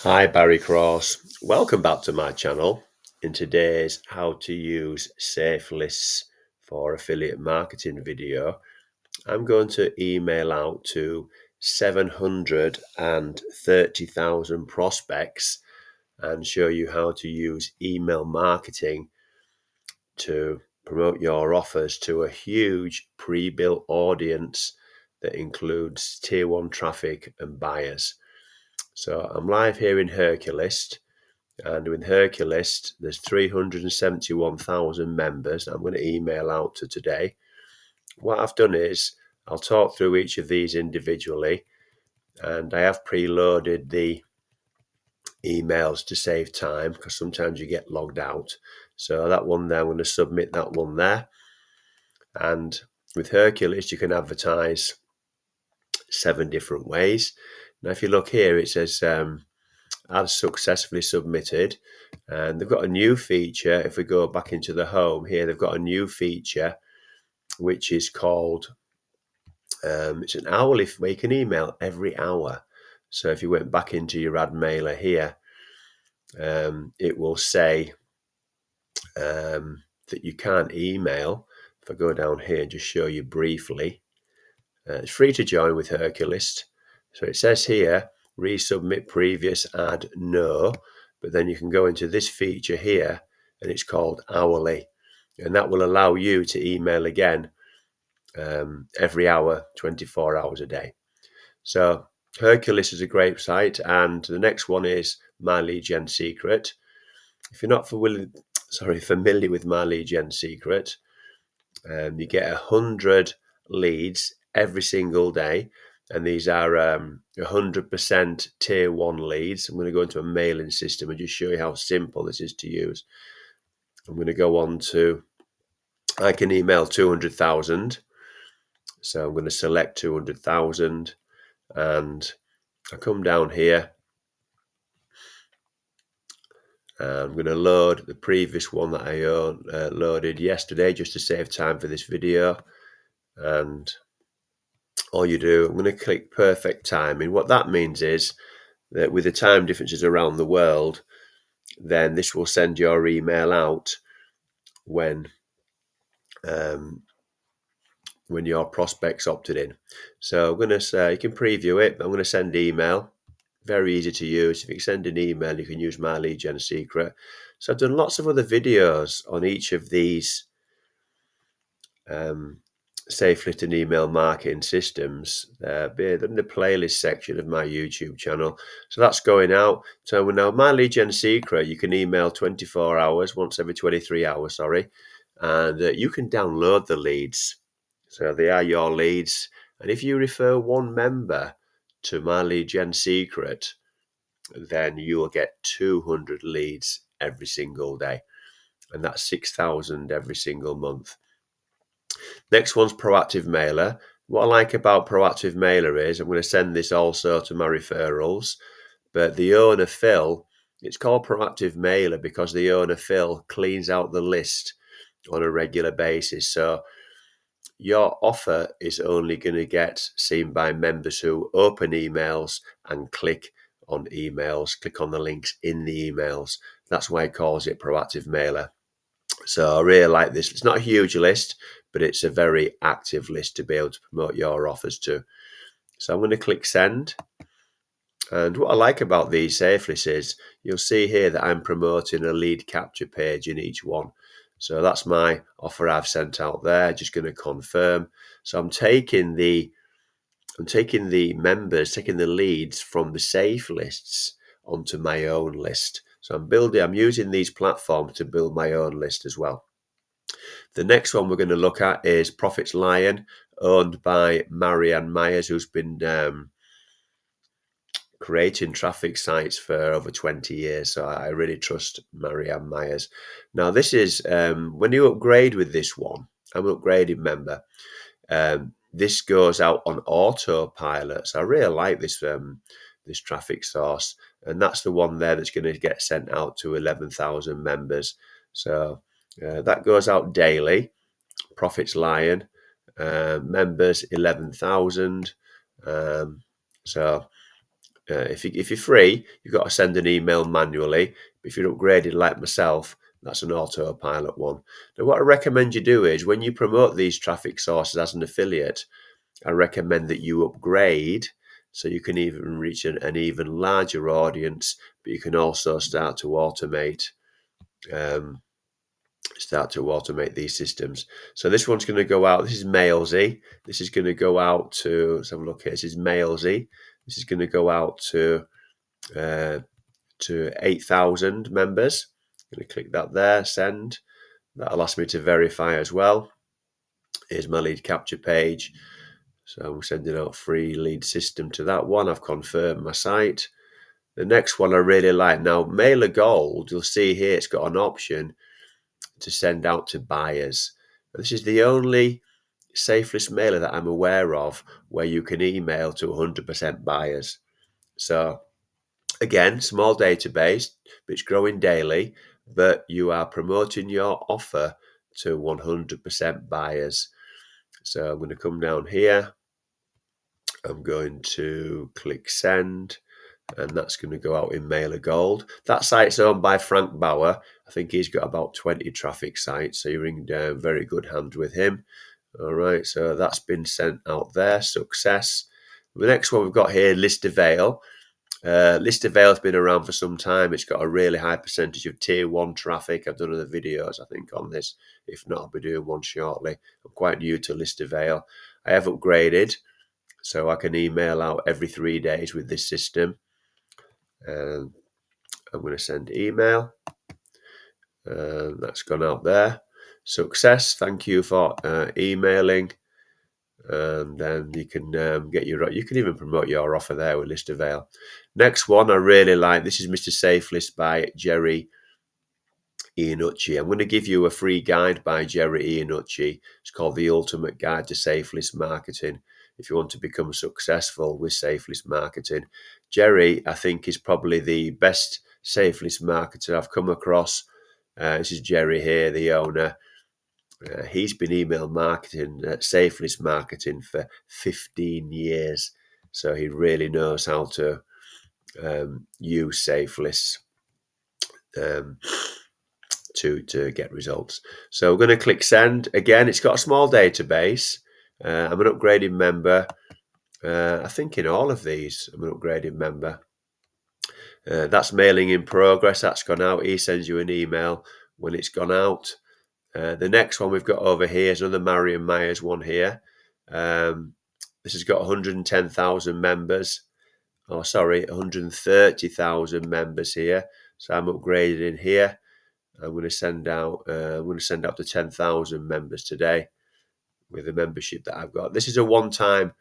Hi, Barry Cross. Welcome back to my channel. In today's how to use Safelists for affiliate marketing video, I'm going to email out to 730,000 prospects and show you how to use email marketing to promote your offers to a huge pre-built audience that includes tier 1 traffic and buyers. So I'm live here in Herculist, and with Herculist there's 371,000 members I'm going to email out to today. What I've done is I'll talk through each of these individually, and I have preloaded the emails to save time because sometimes you get logged out. So that one there, I'm going to submit that one there. And with Herculist you can advertise 7 different ways. Now if you look here, it says as successfully submitted, and they've got a new feature. If we go back into the home here, they've got a new feature which is called it's an hourly where you can email every hour. So if you went back into your ad mailer here, it will say that you can't email. If I go down here and just show you briefly, it's free to join with Herculist. So it says here, resubmit previous ad, no, but then you can go into this feature here and it's called hourly, and that will allow you to email again every hour, 24 hours a day. So Herculist is a great site, and the next one is Legen Secret. If you're not familiar with Legen Secret, you get 100 leads every single day, and these are 100% tier 1 leads. I'm going to go into a mailing system and just show you how simple this is to use. I'm going to go on to, I can email 200,000, so I'm going to select 200,000, and I come down here. I'm going to load the previous one that I loaded yesterday just to save time for this video, and all you do, I'm going to click perfect timing. What that means is that with the time differences around the world, then this will send your email out when your prospects opted in. So I'm going to say, you can preview it, but I'm going to send email. Very easy to use. If you send an email, you can use Legen Secret. So I've done lots of other videos on each of these Safelists and email marketing systems. They're in the playlist section of my YouTube channel. So that's going out. So now Legen Secret, you can email 24 hours, once every 23 hours, sorry. And you can download the leads. So they are your leads. And if you refer one member to Legen Secret, then you will get 200 leads every single day. And that's 6,000 every single month. Next one's Proactive Mailer. What I like about Proactive Mailer is I'm going to send this also to my referrals, but the owner Phil, it's called Proactive Mailer because the owner Phil cleans out the list on a regular basis. So your offer is only going to get seen by members who open emails and click on emails, click on the links in the emails. That's why he calls it Proactive Mailer. So I really like this. It's not a huge list, but it's a very active list to be able to promote your offers to. So I'm going to click send. And what I like about these Safelists is you'll see here that I'm promoting a lead capture page in each one. So that's my offer I've sent out there. Just going to confirm. So I'm taking the members, taking the leads from the Safelists onto my own list. So I'm using these platforms to build my own list as well. The next one we're going to look at is Profits Lion, owned by Marianne Myers, who's been creating traffic sites for over 20 years. So I really trust Marianne Myers. Now this is, when you upgrade with this one, I'm an upgraded member, this goes out on autopilot. So I really like this this traffic source, and that's the one there that's going to get sent out to 11,000 members. So that goes out daily. Profits Lion, members 11,000. So If you're free, you've got to send an email manually. If you're upgraded like myself, that's an autopilot one. Now, what I recommend you do is when you promote these traffic sources as an affiliate, I recommend that you upgrade so you can even reach an even larger audience, but you can also start to automate these systems. So this one's going to go out. This is Mailsy. This is going to go out to, let's have a look here. This is Mailsy. This is going to go out to 8,000 members. I'm going to click that there, send. That'll ask me to verify as well. Here's my lead capture page. So I'm sending out free lead system to that one. I've confirmed my site. The next one I really like. Now, Mailer Gold, you'll see here it's got an option to send out to buyers. This is the only Safelists mailer that I'm aware of where you can email to 100% buyers. So again, small database, but it's growing daily, but you are promoting your offer to 100% buyers. So I'm going to come down here. I'm going to click send, and that's going to go out in Mailer Gold. That site's owned by Frank Bauer. I think he's got about 20 traffic sites, so you're in very good hands with him. All right, so that's been sent out there. Success. The next one we've got here, Listofil. Listofil has been around for some time. It's got a really high percentage of tier 1 traffic. I've done other videos, I think, on this. If not, I'll be doing one shortly. I'm quite new to Listofil. I have upgraded, so I can email out every 3 days with this system. I'm going to send email. That's gone out there. Success. Thank you for emailing. And then you can you can even promote your offer there with Listofil. Next one I really like. This is MrSafelist by Jerry Iannucci. I'm going to give you a free guide by Jerry Iannucci. It's called The Ultimate Guide to Safelists Marketing. If you want to become successful with Safelists marketing, Jerry, I think, is probably the best Safelists marketer I've come across. This is Jerry here, the owner. He's been email marketing, Safelists marketing for 15 years. So he really knows how to use Safelists to get results. So we're going to click send. Again, it's got a small database. I'm an upgraded member. I think in all of these, I'm an upgraded member. That's mailing in progress. That's gone out. He sends you an email when it's gone out. The next one we've got over here is another Marion Myers one here. This has got 110,000 members. Oh, sorry, 130,000 members here. So I'm upgraded in here. I'm going to send out. To 10,000 members today with the membership that I've got. This is a one-time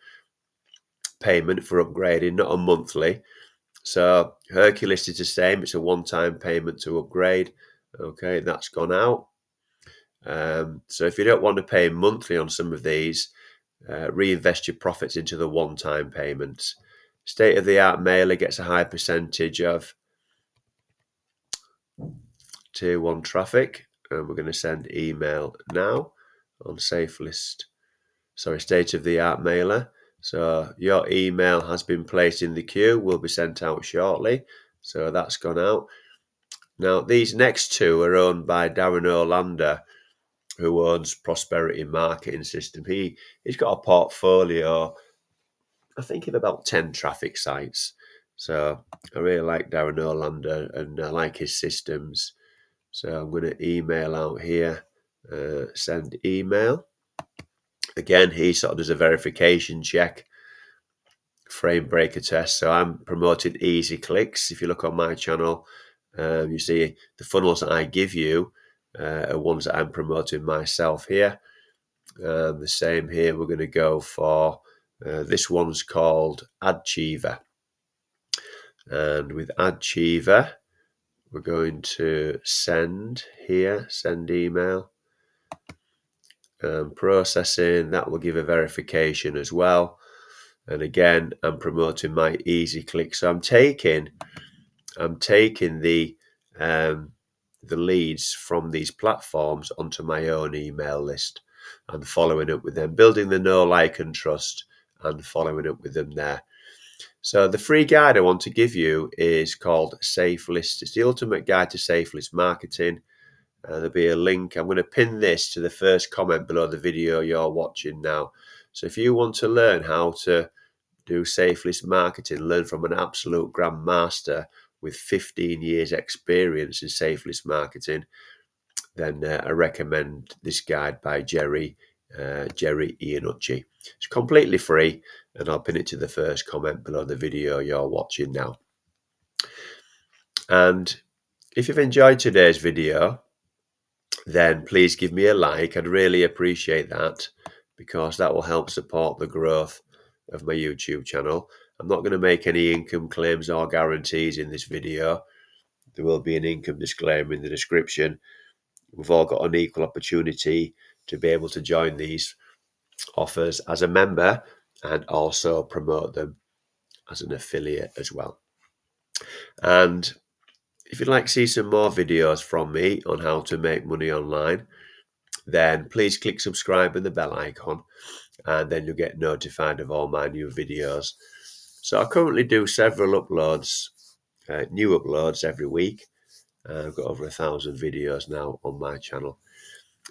payment for upgrading, not a monthly. So Herculist is the same. It's a one-time payment to upgrade. Okay, that's gone out. So if you don't want to pay monthly on some of these, reinvest your profits into the one-time payments. State-of-the-art mailer gets a high percentage of tier 1 traffic, and we're going to send email now on Safelists. Sorry, state-of-the-art mailer. So your email has been placed in the queue, will be sent out shortly. So that's gone out. Now these next two are owned by Darren Oer, who owns Prosperity Marketing System. He's got a portfolio, I think, of about 10 traffic sites. So I really like Darren Oer and I like his systems. So I'm going to email out here, send email. Again, he sort of does a verification check, frame breaker test. So I'm promoting easy clicks. If you look on my channel, you see the funnels that I give you are ones that I'm promoting myself here. The same here, we're going to go for, this one's called AdChiever. And with AdChiever, we're going to send here, send email. Processing, that will give a verification as well. And again, I'm promoting my easy click. So I'm taking the leads from these platforms onto my own email list and following up with them, building the know, like, and trust, and following up with them there. So the free guide I want to give you is called Safelists. It's the ultimate guide to Safelists marketing. There'll be a link. I'm going to pin this to the first comment below the video you're watching now. So if you want to learn how to do Safelists marketing, learn from an absolute grandmaster with 15 years experience in Safelists marketing, then I recommend this guide by Jerry Iannucci. It's completely free, and I'll pin it to the first comment below the video you're watching now. And if you've enjoyed today's video, then please give me a like. I'd really appreciate that, because that will help support the growth of my YouTube channel. I'm not going to make any income claims or guarantees in this video. There will be an income disclaimer in the description. We've all got an equal opportunity to be able to join these offers as a member and also promote them as an affiliate as well. And if you'd like to see some more videos from me on how to make money online, then please click subscribe and the bell icon, and then you'll get notified of all my new videos. So I currently do several uploads, new uploads every week. I've got over 1,000 videos now on my channel.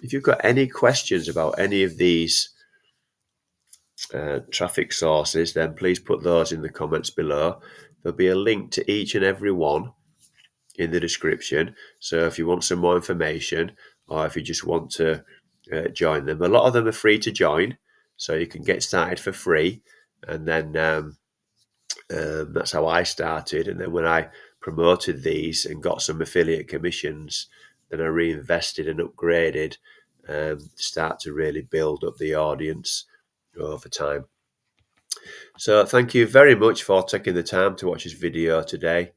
If you've got any questions about any of these traffic sources, then please put those in the comments below. There'll be a link to each and every one in the description. So if you want some more information, or if you just want to join them, a lot of them are free to join, so you can get started for free. And then that's how I started. And then when I promoted these and got some affiliate commissions, then I reinvested and upgraded, start to really build up the audience over time. So thank you very much for taking the time to watch this video today,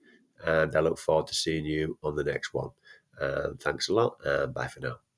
and I look forward to seeing you on the next one. Thanks a lot, and bye for now.